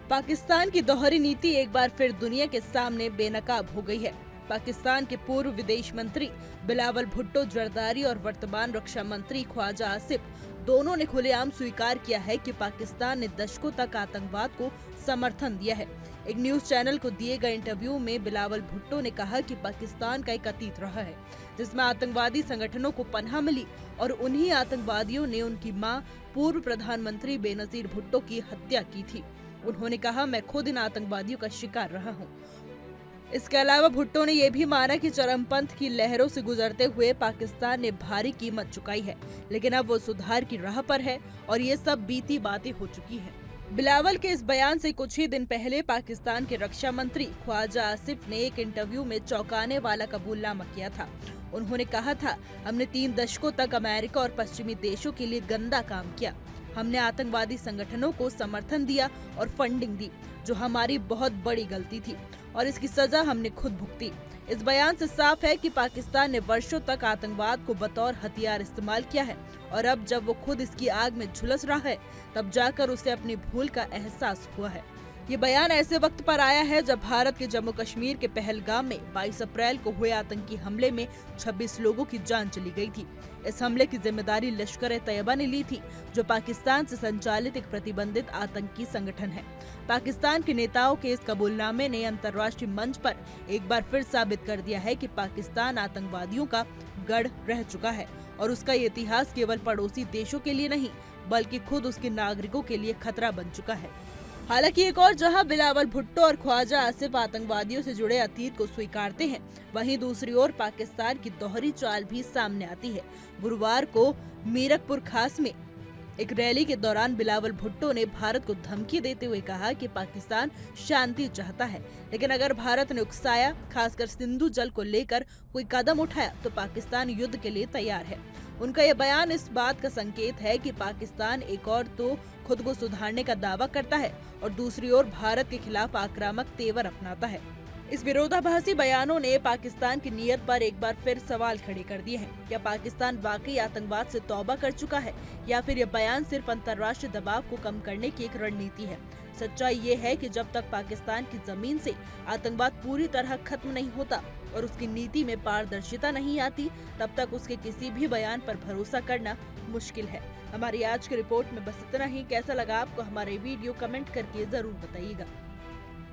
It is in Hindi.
पाकिस्तान की दोहरी नीति एक बार फिर दुनिया के सामने बेनकाब हो गई है। पाकिस्तान के पूर्व विदेश मंत्री बिलावल भुट्टो जरदारी और वर्तमान रक्षा मंत्री ख्वाजा आसिफ दोनों ने खुलेआम स्वीकार किया है कि पाकिस्तान ने दशकों तक आतंकवाद को समर्थन दिया है। एक न्यूज चैनल को दिए गए इंटरव्यू में बिलावल भुट्टो ने कहा कि पाकिस्तान का एक अतीत रहा है जिसमें आतंकवादी संगठनों को पनाह मिली और उन्हीं आतंकवादियों ने उनकी मां पूर्व प्रधानमंत्री बेनजीर भुट्टो की हत्या की थी। उन्होंने कहा, मैं खुद इन आतंकवादियों का शिकार रहा हूं। इसके अलावा भुट्टो ने यह भी माना कि चरमपंथ की लहरों से गुजरते हुए पाकिस्तान ने भारी कीमत चुकाई है, लेकिन अब वो सुधार की राह पर है और ये सब बीती बातें हो चुकी हैं। बिलावल के इस बयान से कुछ ही दिन पहले पाकिस्तान के रक्षा मंत्री ख्वाजा आसिफ ने एक इंटरव्यू में चौंकाने वाला कबूलनामा किया था। उन्होंने कहा था, हमने 3 दशकों तक अमेरिका और पश्चिमी देशों के लिए गंदा काम किया। हमने आतंकवादी संगठनों को समर्थन दिया और फंडिंग दी, जो हमारी बहुत बड़ी गलती थी और इसकी सजा हमने खुद भुगती। इस बयान से साफ है कि पाकिस्तान ने वर्षों तक आतंकवाद को बतौर हथियार इस्तेमाल किया है और अब जब वो खुद इसकी आग में झुलस रहा है, तब जाकर उसे अपनी भूल का एहसास हुआ है। ये बयान ऐसे वक्त पर आया है जब भारत के जम्मू कश्मीर के पहलगाम में 22 अप्रैल को हुए आतंकी हमले में 26 लोगों की जान चली गई थी। इस हमले की जिम्मेदारी लश्कर-ए-तैयबा ने ली थी, जो पाकिस्तान से संचालित एक प्रतिबंधित आतंकी संगठन है। पाकिस्तान के नेताओं के इस कबूलनामे ने अंतर्राष्ट्रीय मंच पर एक बार फिर साबित कर दिया है कि पाकिस्तान आतंकवादियों का गढ़ रह चुका है और उसका ये इतिहास केवल पड़ोसी देशों के लिए नहीं, बल्कि खुद उसके नागरिकों के लिए खतरा बन चुका है। हालांकि एक और जहां बिलावल भुट्टो और ख्वाजा आसिफ आतंकवादियों से जुड़े अतीत को स्वीकारते हैं, वहीं दूसरी ओर पाकिस्तान की दोहरी चाल भी सामने आती है। गुरुवार को मीरकपुर खास में एक रैली के दौरान बिलावल भुट्टो ने भारत को धमकी देते हुए कहा कि पाकिस्तान शांति चाहता है, लेकिन अगर भारत ने उकसाया, खासकर सिंधु जल को लेकर कोई कदम उठाया, तो पाकिस्तान युद्ध के लिए तैयार है। उनका यह बयान इस बात का संकेत है कि पाकिस्तान एक और तो खुद को सुधारने का दावा करता है और दूसरी ओर भारत के खिलाफ आक्रामक तेवर अपनाता है। इस विरोधाभासी बयानों ने पाकिस्तान की नीयत पर एक बार फिर सवाल खड़े कर दिए हैं। क्या पाकिस्तान वाकई आतंकवाद से तौबा कर चुका है या फिर यह बयान सिर्फ अंतर्राष्ट्रीय दबाव को कम करने की एक रणनीति है? सच्चाई ये है कि जब तक पाकिस्तान की जमीन से आतंकवाद पूरी तरह खत्म नहीं होता और उसकी नीति में पारदर्शिता नहीं आती, तब तक उसके किसी भी बयान पर भरोसा करना मुश्किल है। हमारी आज की रिपोर्ट में बस इतना ही। कैसा लगा आपको हमारे वीडियो, कमेंट करके जरूर बताइएगा।